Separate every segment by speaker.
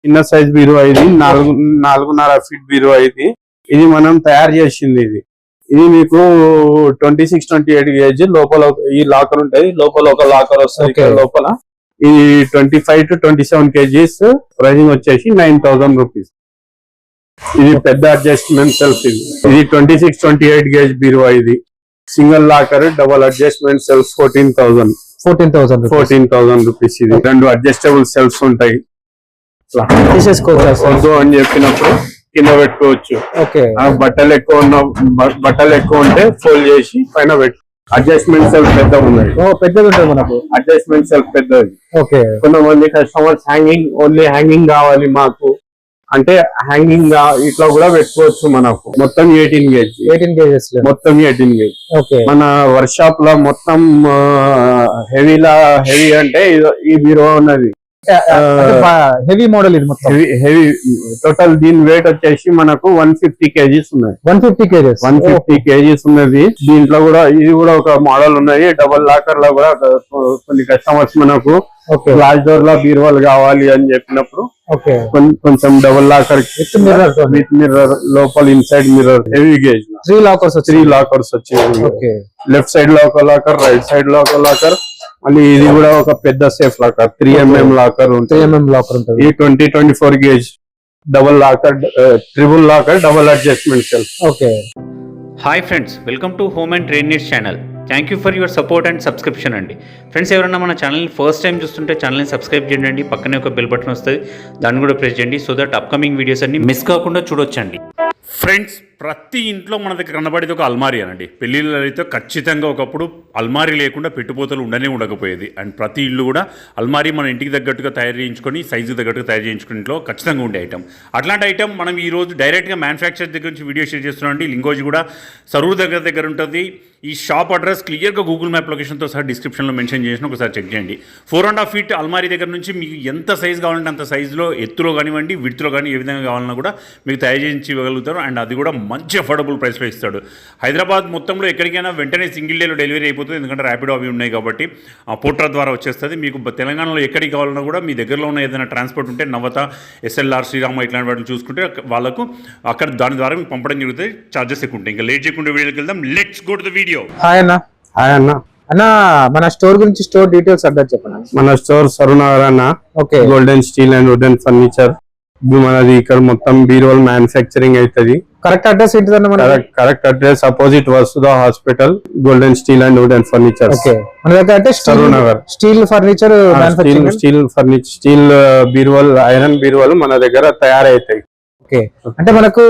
Speaker 1: చిన్న సైజ్ బీరువా ఇది 4.5 ఫీట్ బీరువా ఇది మనం తయారు చేసింది. ఇది మీకు 26-28 గేజ్ లోపల ఈ లాకర్ ఉంటుంది. లోపల ఒక లాకర్ వస్తుంది. లోపల ఇది 25 to 27 kgs ప్రైజింగ్ వచ్చేసి 9,000 రూపీస్. ఇది పెద్ద అడ్జస్ట్మెంట్ సెల్ఫ్. ఇది 26-28 గేజ్ బీరువా. ఇది single locker double adjustment self 14,000 rupees. ఇది 2 అడ్జస్టబుల్ సెల్ఫ్స్ ఉంటాయి. తీసేసుకోవచ్చు అని చెప్పినప్పుడు కింద పెట్టుకోవచ్చు. బట్టలు ఎక్కువ ఉంటే ఫోల్డ్ చేసి పైన పెట్టు. అడ్జస్ట్మెంట్ సెల్ఫ్ పెద్దగా ఉన్నాయి.
Speaker 2: పెద్దది ఉంటుంది మనకు.
Speaker 1: అడ్జస్ట్మెంట్ సెల్ఫ్ పెద్దది. కొంతమంది కస్టమర్స్ ఓన్లీ హ్యాంగింగ్ కావాలి మాకు అంటే హ్యాంగింగ్ ఇట్లా కూడా పెట్టుకోవచ్చు. మనకు మొత్తం 18 గేజ్ మొత్తం 18 గేజ్. మన వర్క్ షాప్ లో మొత్తం హెవీ అంటే ఈ బీరువా ఉన్నది.
Speaker 2: Heavy model. ఇది మొత్తం
Speaker 1: హెవీ. టోటల్ దీని వెయిట్ వచ్చేసి మనకు 150 kgs ఉన్నాయి. 150 kgs ఉన్నది. దీంట్లో కూడా ఇది కూడా ఒక మోడల్ ఉన్నాయి. డబుల్ లాకర్ లో కూడా కొన్ని కస్టమర్స్ మనకు గ్లాస్ డోర్ లో బీరువాలు కావాలి అని చెప్పినప్పుడు కొంచెం డబుల్ లాకర్ విత్ మిర్రర్ లోపల inside mirror heavy gauge 3 lockers వచ్చాయి. లెఫ్ట్ సైడ్ లో ఒక లాకర్, రైట్ సైడ్ లో ఒక లాకర్. మళ్ళీ ఇది కూడా ఒక పెద్ద సేఫ్ లాకర్ 3mm లాకర్ ఉంటుంది. ఈ 20-24 gauge double locker, triple locker, double adjustment self.
Speaker 3: Hi friends, welcome to home and trade needs channel. Thank you for your support and subscription అండి. ఫ్రెండ్స్, ఎవరైనా మన ఛానల్ని ఫస్ట్ టైం చూస్తుంటే ఛానల్ని subscribe చేయండి. పక్కనే ఒక బెల్ బటన్ వస్తుంది, దాన్ని కూడా ప్రెస్ చేయండి. సో దట్ అప్కమింగ్ వీడియోస్ అన్ని మిస్ కాకుండా చూడొచ్చండి.
Speaker 4: ఫ్రెండ్స్, ప్రతి ఇంట్లో మన దగ్గర కనబడేది ఒక అల్మారీ అనండి. పెళ్ళిళ్ళు అయితే ఖచ్చితంగా ఒకప్పుడు అల్మారీ లేకుండా పెట్టుపోతలు ఉండకపోయేది. అండ్ ప్రతి ఇల్లు కూడా అల్మారీ మన ఇంటికి తగ్గట్టుగా తయారు చేయించుకొని సైజు తగ్గట్టుగా తయారు చేయించుకుని ఇంట్లో ఖచ్చితంగా ఉండే ఐటమ్. అట్లాంటి ఐటమ్ మనం ఈరోజు డైరెక్ట్గా మ్యానుఫ్యాక్చర్ దగ్గర నుంచి వీడియో షేర్ చేస్తున్నాం అండి. లింగోజ్ కూడా సరూర్ దగ్గర ఉంటుంది. ఈ షాప్ అడ్రస్ క్లియర్గా గూగుల్ మ్యాప్ లొకేషన్తో సహా డిస్క్రిప్షన్లో మెన్షన్ చేసిన ఒకసారి చెక్ చేయండి. 4.5 ఫీట్ అల్మారీ దగ్గర నుంచి మీకు ఎంత సైజు కావాలంటే అంత సైజులో ఎత్తులో కానివ్వండి, విడ్త్లో కానీ ఏ విధంగా కావాలన్నా కూడా మీకు తయారు చేయించి ఇవ్వగలుగుతారు. అండ్ అది కూడా మంచి అఫోర్డబుల్ ప్రైస్లో ఇస్తాడు. హైదరాబాద్ మొత్తంలో ఎక్కడికైనా వెంటనే సింగిల్ డేలో డెలివరీ అయిపోతుంది. ఎందుకంటే ర్యాపిడో అవి ఉన్నాయి కాబట్టి పోర్ట్రా ద్వారా వచ్చేస్తుంది. మీకు తెలంగాణలో ఎక్కడికి కావాలన్నా కూడా మీ దగ్గరలో ఉన్న ఏదైనా ట్రాన్స్పోర్ట్ ఉంటే నవత, ఎస్ఎల్ఆర్, శ్రీరామ ఇట్లాంటి వాటిని చూసుకుంటే వాళ్ళకు అక్కడ దాని ద్వారా మీకు పంపడం జరుగుతుంది. చార్జెస్ ఎక్కువ ఉంటాయి. ఇంకా లేట్ చేయకుండా వీడియోకి వెళ్దాం. Let's go to the video.
Speaker 2: Hi అన్న, మన స్టోర్ గురించి స్టోర్ డీటెయిల్స్ అడ్రస్ చెప్పండి.
Speaker 1: మన స్టోర్ సరునగర్ అన్న. Golden steel and wooden furniture. మనది ఇక్కడ మొత్తం బీరువాల్ మ్యానుఫ్యాక్చరింగ్ అవుతుంది.
Speaker 2: కరెక్ట్ అడ్రస్ ఏంటిదన్న?
Speaker 1: Correct address opposite Vasudha hospital, golden steel and wooden furniture.
Speaker 2: మన దగ్గర అంటే సరునగర్ స్టీల్ ఫర్నిచర్,
Speaker 1: స్టీల్ బీరువాల్, ఐరన్ బీరువాల్ మన దగ్గర తయారైతాయి.
Speaker 2: అంటే మనకు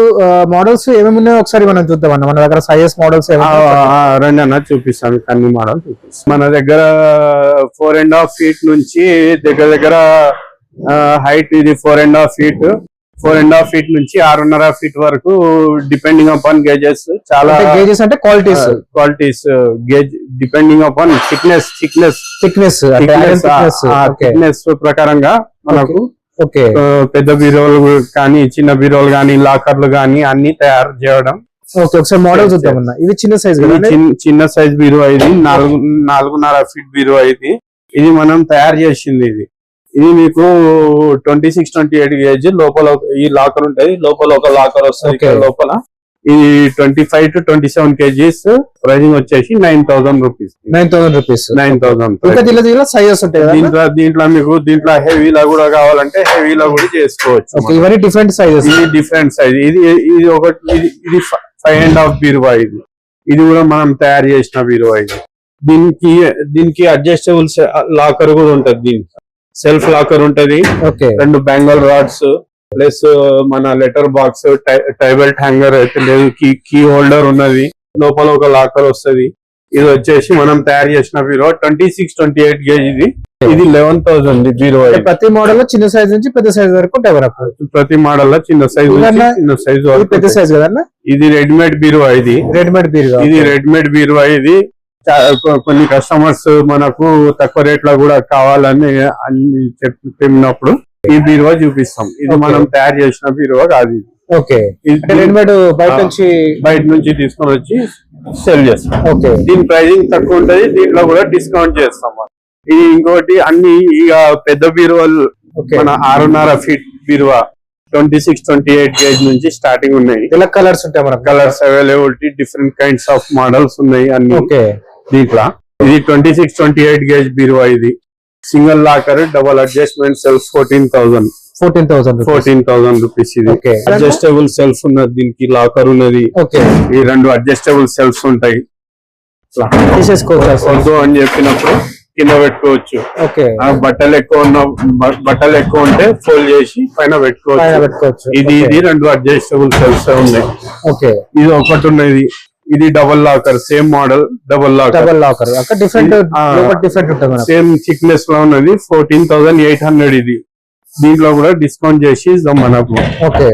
Speaker 2: మోడల్స్ ఏమేమి ఉన్నాయో ఒకసారి మనం చూద్దాం అన్న. మన దగ్గర సైజెస్ మోడల్స్
Speaker 1: రండి అన్న, చూపిస్తాను. అన్ని మోడల్ చూపిస్తాను. మన దగ్గర 4.5 ఫీట్ నుంచి దగ్గర హైట్ ఇది 4.5 ఫీట్. 4.5 ఫీట్ నుంచి 6.5 ఫీట్ వరకు డిపెండింగ్ అపాన్ గేజెస్. చాలా
Speaker 2: గేజెస్ అంటే
Speaker 1: qualities gauge depending upon thickness ప్రకారంగా మనకు పెద్ద బీరోలు కానీ, చిన్న బీరోలు కానీ, లాకర్లు కానీ అన్ని తయారు చేయడం.
Speaker 2: ఒకసారి మోడల్ చూద్దామన్నా. ఇది చిన్న సైజ్,
Speaker 1: చిన్న సైజ్ బీరువా. ఇది 4.5 ఫీట్ బీరువా. ఇది మనం తయారు చేసింది. ఇది మీకు 26-28 గేజ్ లోపల ఈ లాకర్ ఉంటుంది. లోపల ఒక లాకర్ వస్తుంది. లోపల ఇది 25 to 27 kgs ప్రైజింగ్ వచ్చేసి 9,000 రూపీస్.
Speaker 2: 9,000 సైజెస్ ఉంటాయి.
Speaker 1: దీంట్లో హెవీలా కూడా కావాలంటే హెవీలా కూడా చేసుకోవచ్చు.
Speaker 2: ఇవన్నీ డిఫరెంట్ సైజెస్.
Speaker 1: ఇది డిఫరెంట్ సైజ్. ఇది ఒకటి. ఇది 5.5 బీరువా. ఇది కూడా మనం తయారు చేసిన బీరువా. దీనికి అడ్జస్టబుల్ లాకర్ కూడా ఉంటది. దీనికి సెల్ఫ్ లాకర్ ఉంటది. 2 బ్యాంగల్ రాడ్స్ ప్లస్ మన లెటర్ బాక్స్, టైబెల్ హ్యాంగర్ అయితే లేదు. కీ హోల్డర్ ఉన్నది. లోపల ఒక లాకర్ వస్తుంది. ఇది వచ్చేసి మనం తయారు చేసిన బీరువా 26-28 గేజ్. ఇది 11,000 బీరువా.
Speaker 2: ప్రతి మోడల్ లో చిన్న సైజ్ నుంచి పెద్ద సైజ్ వరకు
Speaker 1: ప్రతి మోడల్ లో చిన్న సైజ్ వరకు
Speaker 2: పెద్ద సైజ్ కదన్నా.
Speaker 1: ఇది రెడీమేడ్ బీరువా. ఇది రెడీమేడ్ బీరువా. ఇది కొన్ని కస్టమర్స్ మనకు తక్కువ రేట్ లో కూడా కావాలని అన్ని చెప్పినప్పుడు ఈ బీరువా చూపిస్తాం. ఇది మనం తయారు చేసిన బీరువా కాదు.
Speaker 2: రెడీమేడ్
Speaker 1: బయట నుంచి తీసుకొని వచ్చి సెల్ చేస్తాం. దీని ప్రైజింగ్ తక్కువ ఉంటది. దీంట్లో కూడా డిస్కౌంట్ చేస్తాం. ఇది ఇంకోటి, అన్ని ఇక పెద్ద బీరువాలు మన 6.5 ఫీట్ బీరువా 26-28 గేజ్ నుంచి స్టార్టింగ్ ఉన్నాయి.
Speaker 2: ఇలా కలర్స్ ఉంటాయి మనకు.
Speaker 1: Colours availability, different kinds of models ఉన్నాయి అన్ని.
Speaker 2: ఓకే.
Speaker 1: దీంట్లో ఇది 26-28 గేజ్ బీరువా. ఇది single locker, double adjustment self 14,000 rupees. ఇది అడ్జస్టబుల్ సెల్ఫ్ ఉన్నది, దీనికి లాకర్ ఉన్నది.
Speaker 2: ఓకే.
Speaker 1: ఈ 2 అడ్జస్టబుల్ సెల్ఫ్స్ ఉంటాయి.
Speaker 2: తీసేసుకోవచ్చు
Speaker 1: అని చెప్పినప్పుడు కింద పెట్టుకోవచ్చు.
Speaker 2: ఓకే.
Speaker 1: బట్టలు ఎక్కువ ఉంటే ఫోల్డ్ చేసి పైన పెట్టుకోవచ్చు. ఇది 2 అడ్జస్టబుల్ సెల్ఫ్ ఉన్నాయి.
Speaker 2: ఓకే. ఇది
Speaker 1: ఒకటి ఉన్నది, ఇది double locker, same model double locker.
Speaker 2: Different ఉంటుంది,
Speaker 1: సేమ్ థిక్నెస్ లో ఉన్నది. 14,800 ఇది. దీంట్లో కూడా డిస్కౌంట్ చేసి ఇద్దాం మనకు.
Speaker 2: ఓకే.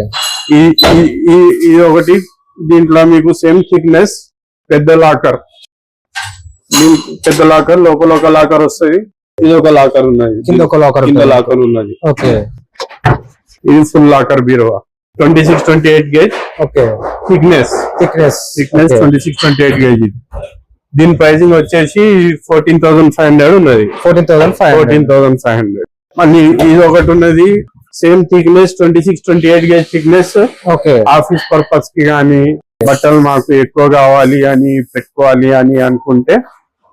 Speaker 1: ఇది ఒకటి. దీంట్లో మీకు సేమ్ థిక్నెస్ పెద్ద లాకర్, లోపల ఒక లాకర్ వస్తుంది. ఇది ఒక లాకర్ ఉన్నది, కింద లాకర్ ఉన్నది.
Speaker 2: ఓకే.
Speaker 1: ఇది ఫుల్ లాకర్ బీరువా 26-28 గేజ్.
Speaker 2: ఓకే.
Speaker 1: Thickness 26-28 gauge. దీని ప్రైసింగ్ వచ్చేసి 14,500 ఉన్నది. 14,500. మళ్ళీ ఇది ఒకటి ఉన్నది, same thickness 26-28 gauge thickness.
Speaker 2: Okay.
Speaker 1: Office purpose కి గానీ, బట్టలు మాకు ఎక్కువ కావాలి అని పెట్టుకోవాలి అని అనుకుంటే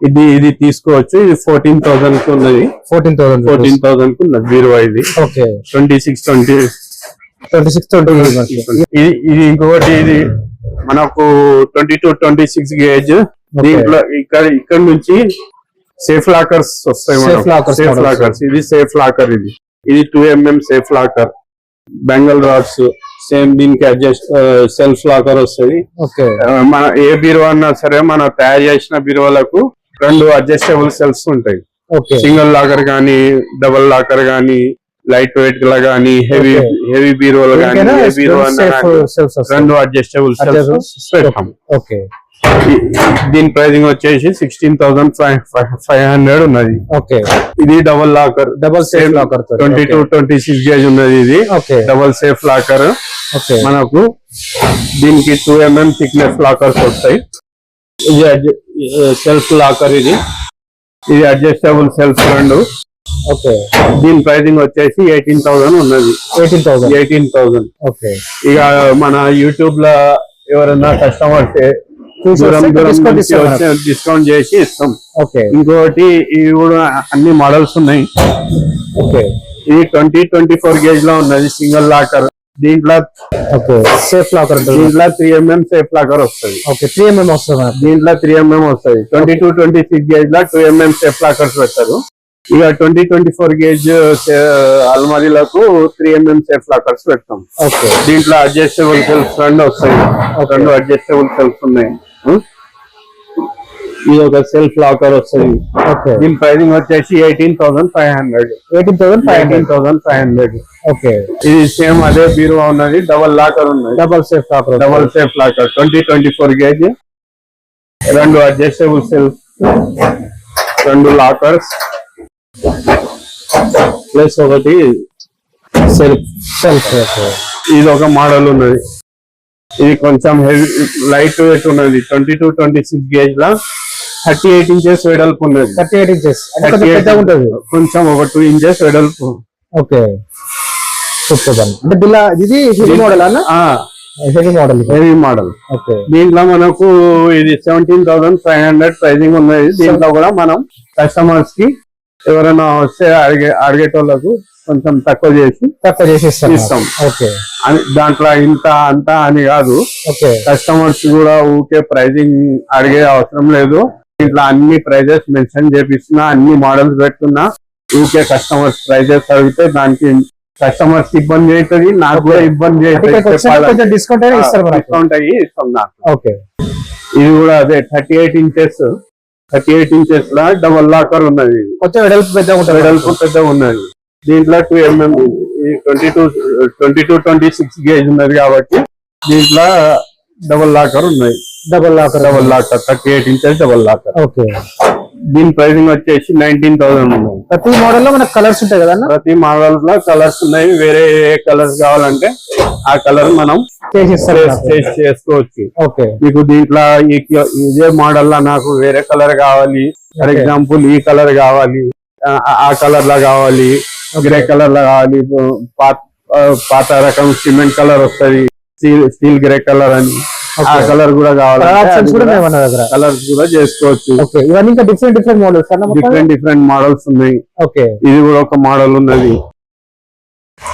Speaker 1: ఇది తీసుకోవచ్చు. ఇది 14,000 కి ఉన్నది. 14,000 కి ఉన్నది బీరువా ఇది.
Speaker 2: ఓకే.
Speaker 1: 26-20 ఇది ఇంకొకటి. ఇది మనకు 22-26 గేజ్. దీంట్లో ఇక్కడ నుంచి సేఫ్ లాకర్స్ వస్తాయి. Safe lockers. ఇది సేఫ్ లాకర్. ఇది 2mm safe locker, బెంగల్ rods. Same దీనికి సెల్ఫ్ లాకర్ వస్తుంది. మన ఏ బీరువా అన్నా సరే, మన తయారు చేసిన బీరువాలకు 2 అడ్జస్టబుల్ సెల్ఫ్ ఉంటాయి. సింగిల్ లాకర్ గానీ, డబల్ లాకర్ గానీ, లైట్ వెయిట్ లా గానీ, హెవీ బీరువాలు గానీ, 2 అడ్జస్టబుల్ సెల్ఫ్ పెడతాం. దీని ప్రైసింగ్ వచ్చేసి 16,500 ఉన్నది. ఇది double locker, safe locker 22-26 gauge ఉన్నది. ఇది డబల్ సేఫ్ లాకర్. మనకు దీనికి 2mm థిక్నెస్ లాకర్స్ వస్తాయి. ఇది సెల్ఫ్ లాకర్. ఇది అడ్జస్టబుల్ సెల్ఫ్ 2. దీని ప్రైసింగ్ వచ్చేసి 18,000 ఉన్నది. 18,000. ఇక మన యూట్యూబ్ లో ఎవరన్నా కస్టమర్స్ డిస్కౌంట్ చేసి ఇస్తాం. ఇంకోటి ఇవి కూడా అన్ని మోడల్స్ ఉన్నాయి. ఇది 20-24 గేజ్ లో ఉన్నది, సింగిల్ లాకర్. దీంట్లో
Speaker 2: సేఫ్ లాకర్.
Speaker 1: దీంట్లో 3mm సేఫ్ లాకర్ వస్తుంది.
Speaker 2: 3mm వస్తుంది.
Speaker 1: దీంట్లో 3mm వస్తుంది. 22-26 గేజ్ లో 2mm సేఫ్ లాకర్స్ పెట్టారు. ఇక 20-24 గేజ్ అల్మారీలకు 3mm సేఫ్ లాకర్స్ పెడతాం. దీంట్లో అడ్జస్టబుల్ సెల్ఫ్ 2 వస్తాయి. 2 అడ్జస్టబుల్ సెల్ఫ్ ఉన్నాయి. ఇది ఒక సెల్ఫ్ లాకర్ వస్తుంది. దీని ప్రైసింగ్ వచ్చేసి 18,500. ఇది సేమ్ అదే బీరువా ఉన్నది, డబల్ లాకర్ ఉన్నది. Double safe locker 20-24 gauge. 2 adjustable self, 2 lockers plus ఒకటి సెల్ఫ్. ఇది ఒక మోడల్ ఉన్నది. ఇది కొంచెం హెవీ లైట్ వెయిట్ ఉన్నది. 22-26 గేజ్ లా 38 ఇంచెస్ వెడల్పు ఉన్నది.
Speaker 2: 38 ఇంచెస్
Speaker 1: కొంచెం ఒక 2 ఇంచెస్ వెడల్పు.
Speaker 2: అంటే ఇది హెవీ మోడల్ అన్న.
Speaker 1: Heavy model. దీంట్లో మనకు ఇది 17,500 ప్రైజింగ్ ఉన్నది. దీంట్లో కూడా మనం కస్టమర్స్ కి ఎవరైనా వస్తే అడిగేటోళ్ళకు కొంచెం తక్కువ చేసి ఇస్తాం. దాంట్లో ఇంత అంత అని కాదు. కస్టమర్స్ కూడా ఊకే ప్రైజింగ్ అడిగే అవసరం లేదు. దీంట్లో అన్ని ప్రైజెస్ మెన్షన్ చేపిస్తున్నా, అన్ని మోడల్స్ పెట్టుకున్నా. ఊకే కస్టమర్స్ ప్రైజెస్ అడిగితే దానికి కస్టమర్స్ ఇబ్బంది అవుతుంది, నాకు కూడా ఇబ్బంది అవుతుంది.
Speaker 2: డిస్కౌంట్ అయ్యి
Speaker 1: ఇస్తాం నాకు. ఇది కూడా అదే 38 ఇంచెస్ లా డబల్ లాకర్ ఉన్నది.
Speaker 2: కొంచెం వెడల్పు
Speaker 1: పెద్దగా ఉన్నది. దీంట్లో 2mm 22-26 గేజ్ ఉన్నది కాబట్టి దీంట్లో డబల్ లాకర్ ఉన్నాయి.
Speaker 2: Double locker
Speaker 1: 38 inches double locker. దీని ప్రైసింగ్ వచ్చేసి 19,000 ఉన్నాయి.
Speaker 2: ప్రతి మోడల్ లో మనకు కలర్స్ ఉంటాయి కదా.
Speaker 1: ప్రతి మోడల్ లో కలర్స్ ఉన్నాయి. వేరే ఏ కలర్స్ కావాలంటే ఆ కలర్ మనం చేసుకోవచ్చు. మీకు దీంట్లో ఇదే మోడల్ లా నాకు వేరే కలర్ కావాలి, ఫర్ ఎగ్జాంపుల్ ఈ కలర్ కావాలి, ఆ కలర్ లా కావాలి, గ్రే కలర్ లా కావాలి, పాత రకం సిమెంట్ కలర్ వస్తది, స్టీల్ గ్రే కలర్ అని, ఆ కలర్ కూడా
Speaker 2: ఆప్షన్స్ కూడా ఉన్నాయి
Speaker 1: కావాలి,
Speaker 2: మన దగ్గర.
Speaker 1: కలర్స్ కూడా చేసుకోవచ్చు.
Speaker 2: ఓకే, ఇవన్నీ ఇంకా డిఫరెంట్ మోడల్స్ అన్న.
Speaker 1: డిఫరెంట్ మోడల్స్ ఉన్నాయి.
Speaker 2: ఓకే,
Speaker 1: ఇది కూడా ఒక మోడల్ ఉన్నది.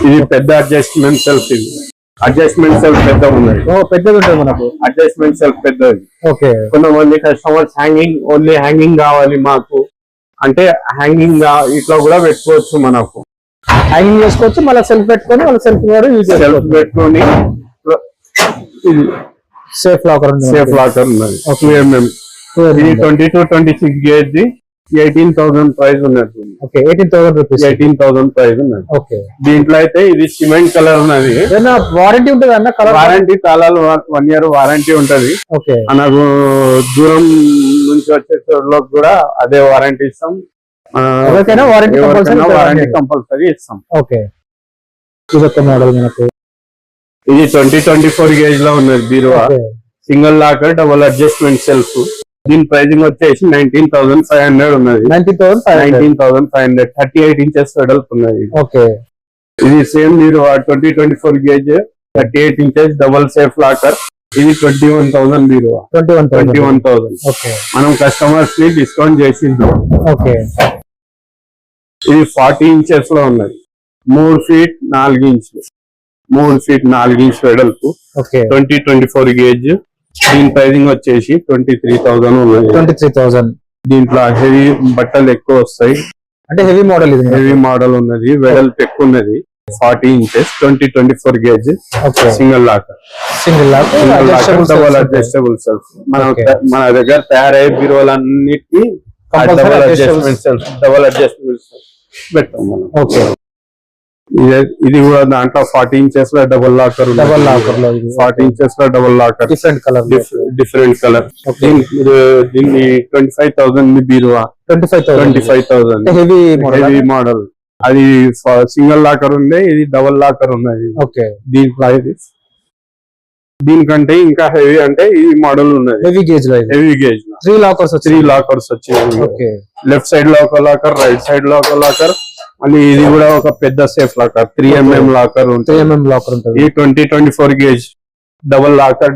Speaker 1: ఇది పెద్ద అడ్జస్ట్మెంట్ సెల్ఫ్. ఇది అడ్జస్ట్మెంట్ సెల్ఫ్ పెద్ద ఉన్నది.
Speaker 2: పెద్దది ఉంటుంది మనకు.
Speaker 1: అడ్జస్ట్మెంట్ సెల్ఫ్ పెద్దది.
Speaker 2: ఓకే,
Speaker 1: కొంతమంది కస్టమర్స్ ఓన్లీ హ్యాంగింగ్ కావాలి మాకు అంటే హ్యాంగింగ్ ఇట్లా కూడా పెట్టుకోవచ్చు. మనకు
Speaker 2: హ్యాంగింగ్ చేసుకోవచ్చు, మళ్ళీ సెల్ఫ్ పెట్టుకొని వాళ్ళ సెల్ఫ్ కూడా యూజ్
Speaker 1: సెల్ఫ్
Speaker 2: చేసుకోవచ్చు.
Speaker 1: పెట్టుకొని ఇది
Speaker 2: సేఫ్ లాకర్ ఉంది.
Speaker 1: సేఫ్ లాకర్ ఉన్నది. 2mm. ఇది 22-26 గేజ్. 18,000 ప్రైస్ ఉన్నది.
Speaker 2: Okay, 18,000 rupees.
Speaker 1: 18,000 ప్రైస్ ఉన్నది.
Speaker 2: ఓకే,
Speaker 1: దీంట్లో అయితే ఇది సిమెంట్ కలర్ ఉన్నది.
Speaker 2: ఏదైనా వారంటీ ఉంటుంది అన్న? కలర్
Speaker 1: వారంటీ తాళాలు 1 year వారంటీ ఉంటది.
Speaker 2: ఓకే,
Speaker 1: మనకు దూరం నుంచి వచ్చే చోట్లకు కూడా అదే వారంటీ ఇస్తాం.
Speaker 2: ఎవరికైనా వారంటీ
Speaker 1: కంపల్సరీ ఇస్తాం.
Speaker 2: ఓకే, ఇది ఒక మోడల్ మనకు.
Speaker 1: ఇది 20-24 గేజ్ లో ఉన్నది బీరువా.
Speaker 2: Okay,
Speaker 1: single locker, double adjustment self. దీని ప్రైజింగ్ వచ్చేసి 19,500 ఉన్నది. 19,500. 38 inches వెడల్పు ఉన్నది.
Speaker 2: ఓకే,
Speaker 1: ఇది సేమ్ బీరువా 20-24 gauge, 38 inches double safe locker. ఇది 21,000 బీరువా. 21,000.
Speaker 2: ఓకే,
Speaker 1: మనం కస్టమర్స్ ని డిస్కౌంట్ చేసింది.
Speaker 2: ఓకే,
Speaker 1: ఇది 40 inches లో ఉన్నది. 3 feet 4 inches. 3 feet 4 inches వెడల్పు.
Speaker 2: Okay,
Speaker 1: 20-24 gauge. దీని ప్రైజింగ్ వచ్చేసి 23,000 ఉన్నది.
Speaker 2: 23,000.
Speaker 1: దీంట్లో హెవీ బట్టలు ఎక్కువ వస్తాయి.
Speaker 2: అంటే హెవీ మోడల్ ఇది.
Speaker 1: హెవీ మోడల్ ఉన్నది, వెడల్పు ఎక్కువ ఉన్నది. 40 inches, 20-24 gauge.
Speaker 2: Okay,
Speaker 1: single locker.
Speaker 2: Single locker,
Speaker 1: double adjustable self. మన దగ్గర తయారయ్యే బీరువాలన్నిటికీ డబుల్ అడ్జస్ట్మెంట్ సెల్ఫ్ పెడతాం మనం.
Speaker 2: ఓకే,
Speaker 1: ఇది కూడా దాంట్లో 40 inches లో డబుల్ లాకర్.
Speaker 2: డబుల్ లాకర్ లో
Speaker 1: 40 inches లో double locker.
Speaker 2: Different colour.
Speaker 1: Different colour. దీన్ని 25,000 బీరువా. 25,000
Speaker 2: హెవీ
Speaker 1: హెవీ మోడల్. అది సింగిల్ లాకర్ ఉంది, ఇది డబుల్ లాకర్ ఉన్నది.
Speaker 2: ఓకే,
Speaker 1: దీంట్లో దీనికంటే ఇంకా హెవీ అంటే ఈ మోడల్ ఉన్నది.
Speaker 2: హెవీ గేజ్ లో.
Speaker 1: హెవీ గేజ్
Speaker 2: 3 లాకర్స్
Speaker 1: వచ్చాయి.
Speaker 2: ఓకే,
Speaker 1: లెఫ్ట్ సైడ్ లో ఒక లాకర్, రైట్ సైడ్ లో ఒక లాకర్. మళ్ళీ ఇది కూడా ఒక పెద్ద సేఫ్ లాకర్ 3mm లాకర్ ఉంటుంది.
Speaker 2: 3mm లాకర్ ఉంటుంది.
Speaker 1: ఈ 20-24 gauge double locker,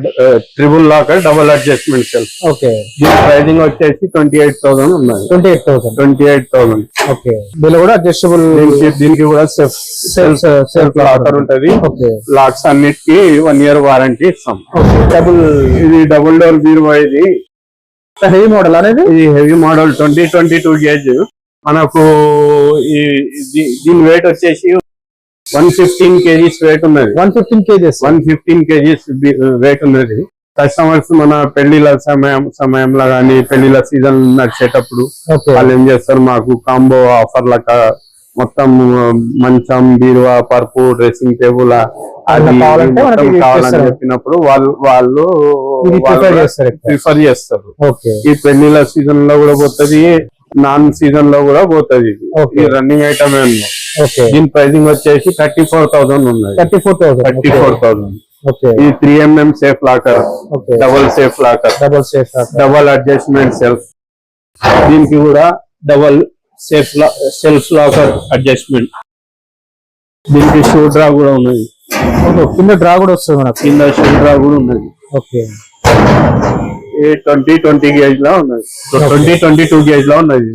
Speaker 1: triple locker, double adjustment self.
Speaker 2: Okay,
Speaker 1: దీని ప్రైజింగ్ వచ్చేసి 28,000 ఉన్నది. 28,000.
Speaker 2: ఓకే, దీనిలో కూడా అడ్జస్టబుల్.
Speaker 1: దీనికి కూడా సెల్ఫ్ లాకర్ ఉంటది.
Speaker 2: ఓకే,
Speaker 1: లాక్స్ అన్నిటికి 1 year వారంటీ ఇస్తాం. ఇది డబుల్ డోర్ బీరువా. ఇది
Speaker 2: హెవీ మోడల్ అనేది.
Speaker 1: ఇది హెవీ మోడల్ 20-22 గేజ్. మనకు దీని వెయిట్ వచ్చేసి 115 kgs వెయిట్ ఉన్నది.
Speaker 2: 115 kgs.
Speaker 1: 115 kgs వెయిట్ ఉన్నది. కస్టమర్స్ మన పెళ్లిళ్ళ సమయంలో కానీ పెళ్లిళ్ళ సీజన్ నడిచేటప్పుడు వాళ్ళు ఏం చేస్తారు, మాకు కాంబో ఆఫర్ లెక్క మొత్తం మంచం, బీరువా, పరుపు, డ్రెస్సింగ్ టేబుల్ కావాలని చెప్పినప్పుడు వాళ్ళు ప్రిఫర్ చేస్తారు. ఈ పెళ్లిళ్ళ సీజన్ లో కూడా పోతుంది, నాన్ సీజన్ లో కూడా పోతుంది. ఈ రన్నింగ్ ఐటమ్ దీని ప్రైజింగ్ వచ్చేసి 34,000 ఉన్నది. 34,000. ఈ 3mm safe locker, double safe locker, double adjustment self. దీనికి కూడా డబుల్ సెల్ఫ్ లాకర్ అడ్జస్ట్మెంట్. దీనికి షూ డ్రా కూడా ఉన్నది.
Speaker 2: కింద డ్రా కూడా వస్తుంది మనకు.
Speaker 1: కింద షూ డ్రా కూడా ఉన్నది.
Speaker 2: ఓకే,
Speaker 1: 20-20 గేజ్ లో ఉన్నది. 20-22 గేజ్ లో ఉన్నది.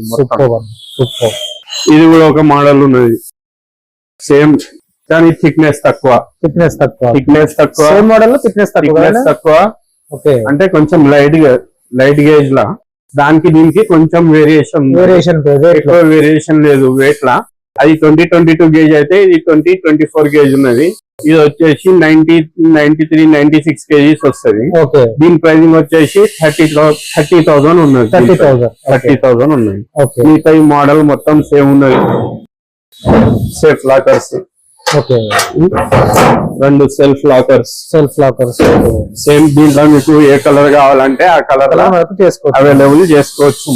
Speaker 1: ఇది కూడా ఒక మోడల్ ఉన్నది సేమ్, కానీ థిక్నెస్ తక్కువ.
Speaker 2: మోడల్ థిక్నెస్
Speaker 1: తక్కువ. అంటే కొంచెం లైట్ గేజ్ లా. దానికి దీనికి కొంచెం వేరియేషన్ ఎక్కువ వేరియేషన్ లేదు వెయిట్ లా. అది 20-22 గేజ్ అయితే ఇది 20-24 గేజ్ ఉన్నది. ఇది వచ్చేసి 93-96 kgs వస్తుంది. దీని ప్రైజింగ్ వచ్చేసి 30,000 ఉన్నది. 30,000 ఉన్నది. మిగతా ఈ మోడల్ మొత్తం సేమ్ ఉన్నది. Safe lockers, 2 self lockers. Same దీంట్లో మీకు ఏ కలర్ కావాలంటే ఆ కలర్ అవైలబుల్ చేసుకోవచ్చు.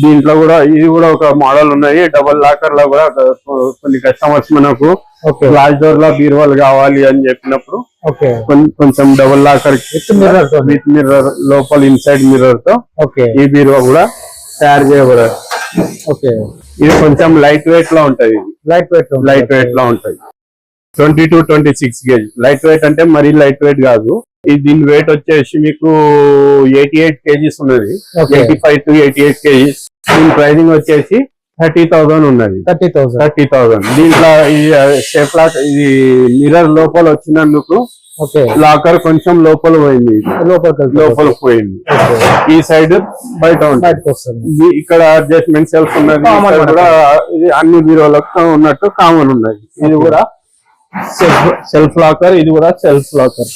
Speaker 1: దీంట్లో కూడా ఇది కూడా ఒక మోడల్ ఉన్నాయి. డబుల్ లాకర్ లో కూడా కొన్ని కస్టమర్స్ మనకు గ్లాస్ డోర్ లో బీరువాలు కావాలి అని చెప్పినప్పుడు కొంచెం డబుల్ లాకర్ విత్ మిర్రర్, లోపల ఇన్సైడ్ మిర్రర్ తో ఈ బీరువా కూడా తయారు చేయబడాలి. ఇది కొంచెం లైట్ వెయిట్ లో ఉంటది. లైట్ వెయిట్ లో ఉంటది. 22-26 గేజ్ లైట్ వెయిట్ అంటే మరీ లైట్ వెయిట్ కాదు. ఇది దీని వెయిట్ వచ్చేసి మీకు 88 కేజీస్ ఉన్నది.
Speaker 2: Okay.
Speaker 1: 85 to 88 kgs. దీని ప్రైజింగ్ వచ్చేసి 30,000 ఉన్నది. 30,000. దీంట్లో ఇది షేప్ లాక్, ఇది మిర్రర్ లోపల వచ్చినందుకు
Speaker 2: ఓకే
Speaker 1: లాకర్ కొంచెం లోపల పోయింది, లోపల పోయింది. ఈ సైడ్ బయట ఉంటుంది. ఇక్కడ అడ్జస్ట్మెంట్ సెల్ఫ్ ఉన్నది. ఇక్కడ కూడా ఇది అన్ని బీరోలకు ఉన్నట్టు కామన్ ఉన్నది. ఇది కూడా సెల్ఫ్ లాకర్, ఇది కూడా సెల్ఫ్ లాకర్.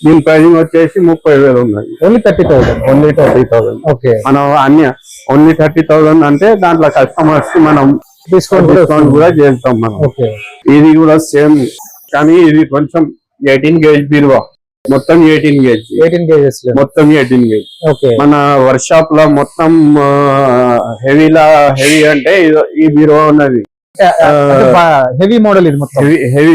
Speaker 1: దీని ప్రైజింగ్ వచ్చేసి 30,000 ఉన్నది.
Speaker 2: ఓన్లీ 30,000. ఓకే
Speaker 1: మనం అన్ని ఓన్లీ 30,000 అంటే దాంట్లో కస్టమర్స్ కి మనం డిస్కౌంట్ కూడా చేస్తాం మనం.
Speaker 2: ఓకే
Speaker 1: ఇది కూడా సేమ్, కానీ ఇది కొంచెం 18 గేజ్ బీరువా. మొత్తం 18 గేజ్.
Speaker 2: 18 కేజెస్
Speaker 1: మొత్తం 18 గేజ్.
Speaker 2: ఓకే
Speaker 1: మన వర్క్ షాప్ లో మొత్తం హెవీ అంటే ఈ బీరువా ఉన్నది.
Speaker 2: హెవీ మోడల్ ఇది మొత్తం.
Speaker 1: హెవీ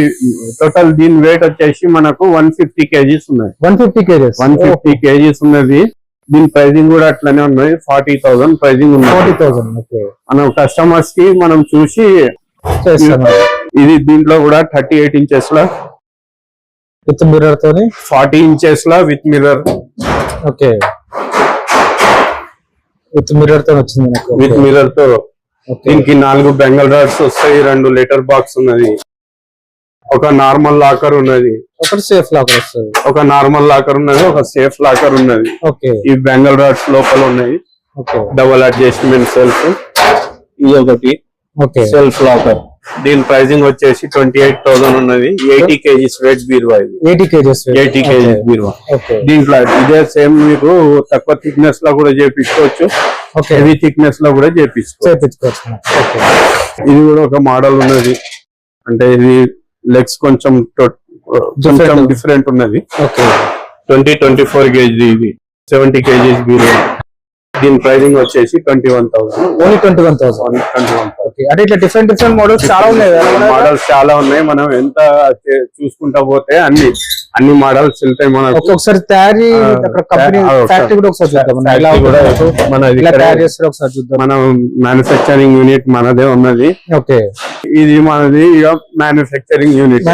Speaker 1: టోటల్ దీని వెయిట్ వచ్చేసి మనకు 150 కేజీస్ ఉన్నాయి.
Speaker 2: 150 కేజెస్
Speaker 1: 150 కేజీస్ ఉన్నది. దీని ప్రైజింగ్ కూడా అట్లనే ఉన్నది. 40,000 ప్రైజింగ్ ఉన్నది.
Speaker 2: 40,000. ఓకే
Speaker 1: మనం కస్టమర్స్ కి మనం చూసి
Speaker 2: చేస్తాను.
Speaker 1: ఇది దీంట్లో కూడా 38 ఇంచెస్ లో
Speaker 2: విత్ మిర్రర్ తోని
Speaker 1: 40 ఇంచెస్ లో with mirror.
Speaker 2: Okay with mirror తో వచ్చింది మనకు.
Speaker 1: విత్ మిర్రర్ తో. దీనికి 4 బెంగల్ రాడ్స్ వస్తాయి. 2 లెటర్ బాక్స్ ఉన్నది. ఒక నార్మల్ లాకర్ ఉన్నది.
Speaker 2: ఒకటి సేఫ్ లాకర్ వస్తుంది.
Speaker 1: ఒక నార్మల్ లాకర్ ఉన్నది, ఒక సేఫ్ లాకర్ ఉన్నది.
Speaker 2: ఓకే
Speaker 1: ఈ బెంగల్ రాడ్స్ లోపల ఉన్నాయి.
Speaker 2: Okay
Speaker 1: double adjustment self. ఇది ఒకటి
Speaker 2: ఓకే
Speaker 1: సెల్ఫ్ లాకర్. దీని ప్రైజింగ్ వచ్చేసి 28,000 ఉన్నది. 80 కేజీస్ వెయిట్ బీరువా ఇది.
Speaker 2: 80 కేజెస్
Speaker 1: 80 కేజీస్ బీరువా.
Speaker 2: ఓకే
Speaker 1: దీంట్లో ఇదే సేమ్ మీకు తక్కువ థిక్నెస్ లో కూడా చేపించుకోవచ్చు,
Speaker 2: ఓకే
Speaker 1: హెవీ థిక్నెస్ లో కూడా చేపించుకోవచ్చు.
Speaker 2: ఓకే
Speaker 1: ఇది కూడా ఒక మోడల్ ఉన్నది. అంటే ఇది లెగ్స్ కొంచెం డిఫరెంట్ ఉన్నది.
Speaker 2: Okay
Speaker 1: 24 gauge. ఇది 70 కేజీస్ బీరువా. దీని ప్రైజింగ్ వచ్చేసి 21,000.
Speaker 2: ఓన్లీ 21,000. ఓకే అంటే ఇట్లా డిఫరెంట్ మోడల్స్ చాలా ఉన్నాయి.
Speaker 1: మోడల్స్ చాలా ఉన్నాయి. మనం ఎంత చూసుకుంటా పోతే అన్ని మోడల్స్ వెళ్తాయి. మనకు
Speaker 2: ఒక్కొక్కసారి తయారీ కంపెనీ ఫ్యాక్టరీ కూడా ఒకసారి చూద్దాం.
Speaker 1: మన
Speaker 2: తయారు చేస్తారు ఒకసారి చూద్దాం.
Speaker 1: మనం మ్యానుఫ్యాక్చరింగ్ యూనిట్ మనదే ఉన్నది.
Speaker 2: ఓకే
Speaker 1: ఇది మనది ఇక మ్యానుఫ్యాక్చరింగ్ యూనిట్.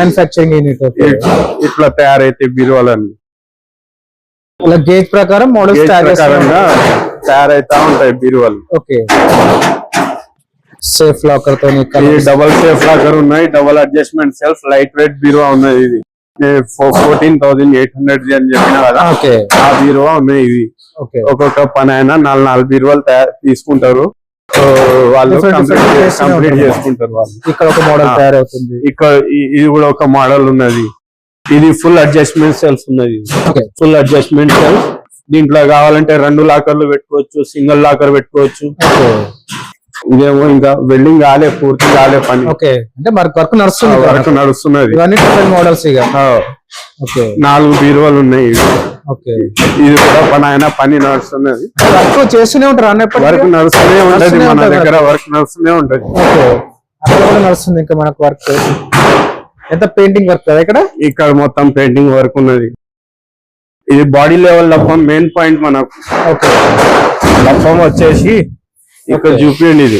Speaker 1: ఇట్లా తయారైతే బీరువాలన్నీ
Speaker 2: అలా గేజ్ ప్రకారం మోడల్స్
Speaker 1: ప్రకారంగా తయారైతా ఉంటాయి బీరువాలు.
Speaker 2: ఓకే సేఫ్ లాకర్ తో
Speaker 1: డబల్ సేఫ్ లాకర్ ఉన్నాయి. Double adjustment self light weight బీరువా ఉన్నది. ఇది 14,800 అని చెప్పిన కదా.
Speaker 2: ఓకే
Speaker 1: ఆ బీరువా ఉన్నాయి. ఇవి ఒక్కొక్క పని అయినా 4 బీరువాలు తీసుకుంటారు వాళ్ళు, కంప్లీట్ చేసుకుంటారు వాళ్ళు.
Speaker 2: ఇక్కడ ఒక మోడల్ తయారవుతుంది.
Speaker 1: ఇక్కడ ఇది కూడా ఒక మోడల్ ఉన్నది. ఇది ఫుల్ అడ్జస్ట్మెంట్ సెల్ఫ్ ఉన్నది. Full adjustment self. దీంట్లో కావాలంటే 2 లాకర్లు పెట్టుకోవచ్చు, సింగిల్ లాకర్ పెట్టుకోవచ్చు. ఇదేమో ఇంకా వెల్డింగ్ కాలే, పూర్తి కాలే పని.
Speaker 2: ఓకే అంటే మరి వర్క్
Speaker 1: నడుస్తున్నది.
Speaker 2: ఇవన్నీ డిఫరెంట్ మోడల్స్. ఇక ఓకే
Speaker 1: 4 బీరువాలు ఉన్నాయి.
Speaker 2: ఓకే
Speaker 1: ఇది కూడా పని నడుస్తున్నది.
Speaker 2: వర్క్ చేస్తూనే ఉంటారు అన్నప్పుడు.
Speaker 1: వర్క్ నడుస్తూనే ఉంటది మన దగ్గర. వర్క్ నడుస్తూనే ఉంటది.
Speaker 2: ఓకే అక్కడ కూడా నడుస్తుంది ఇంకా మనకు వర్క్. ఎంత పెయింటింగ్ వర్క్ కదా ఇక్కడ
Speaker 1: మొత్తం పెయింటింగ్ వర్క్ ఉన్నది. ఇది బాడీ లెవెల్ లప్పం మెయిన్ పాయింట్ మనకు.
Speaker 2: ఓకే
Speaker 1: లప్పం వచ్చేసి ఇక్కడ చూపించండి. ఇది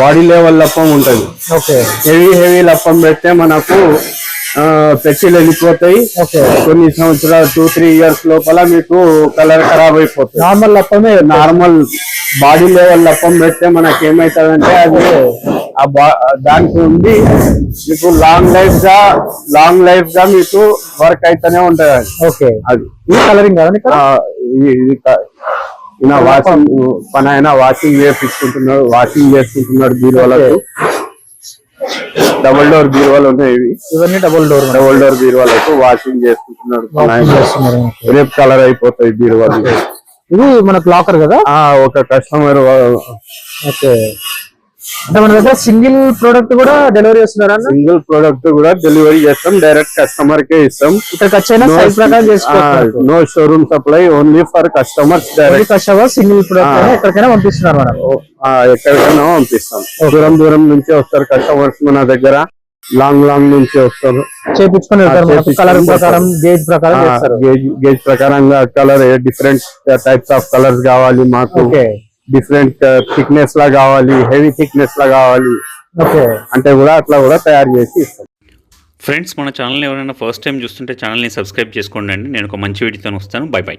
Speaker 1: బాడీ లెవెల్ లప్పం ఉంటది.
Speaker 2: ఓకే
Speaker 1: హెవీ లప్పం పెడితే మనకు పెచ్చిలు వెళ్ళిపోతాయి. కొన్ని సంవత్సరాలు 2-3 ఇయర్స్ లోపల మీకు కలర్ ఖరాబ్ అయిపోతుంది.
Speaker 2: నార్మల్ లప్పమే.
Speaker 1: నార్మల్ బాడీ లెవెల్ లప్పం పెడితే మనకి ఏమైతుందంటే అది దానికి ఉండి మీకు లాంగ్ లైఫ్ గా మీకు వర్క్ అయితేనే ఉంటది.
Speaker 2: ఓకే
Speaker 1: అది
Speaker 2: ఈ కలరింగ్
Speaker 1: వాషింగ్ పని అయినా వాషింగ్ చేసుకుంటున్నాడు బీరువాలకు. డబుల్ డోర్ బీరువాలు ఉన్నాయి.
Speaker 2: ఇవన్నీ డబుల్ డోర్
Speaker 1: బీరువాలకు వాషింగ్ చేసుకుంటున్నాడు. రేపు కలర్ అయిపోతాయి బీరువాలు.
Speaker 2: ఇది మనకు లాకర్ కదా.
Speaker 1: ఒక కస్టమర్.
Speaker 2: ఓకే అంటే మన దగ్గర సింగిల్ ప్రోడక్ట్ కూడా డెలివరీ చేస్తున్నారా?
Speaker 1: సింగిల్ ప్రోడక్ట్ కూడా డెలివరీ చేస్తాం. డైరెక్ట్ కస్టమర్ కే ఇస్తాం.
Speaker 2: ఇక్కడికి వచ్చైనా సైజ్ ప్రకారం చేసుకోవచ్చు.
Speaker 1: No showroom supply, only for customers. Direct
Speaker 2: customer single product ఎక్కడికైనా పంపిస్తున్నారు మనం.
Speaker 1: ఎక్కడికైనా పంపిస్తాం. దూరం నుంచి వస్తారు కస్టమర్స్ మన దగ్గర. లాంగ్ నుంచి వస్తారు.
Speaker 2: చేపించుకొని కలర్ ప్రకారం గేజ్
Speaker 1: ప్రకారంగా colour different types of colours కావాలి మాకు. డిఫరెంట్ థిక్నెస్ లా కావాలి, హెవీ థిక్నెస్ లా కావాలి అంటే కూడా అట్లా కూడా తయారు చేసి ఇస్తాం.
Speaker 3: ఫ్రెండ్స్ మన ఛానల్ని ఎవరైనా ఫస్ట్ టైం చూస్తుంటే ఛానల్ని సబ్స్క్రైబ్ చేసుకోండి అండి. నేను ఒక మంచి వీడియోతో వస్తాను. By by.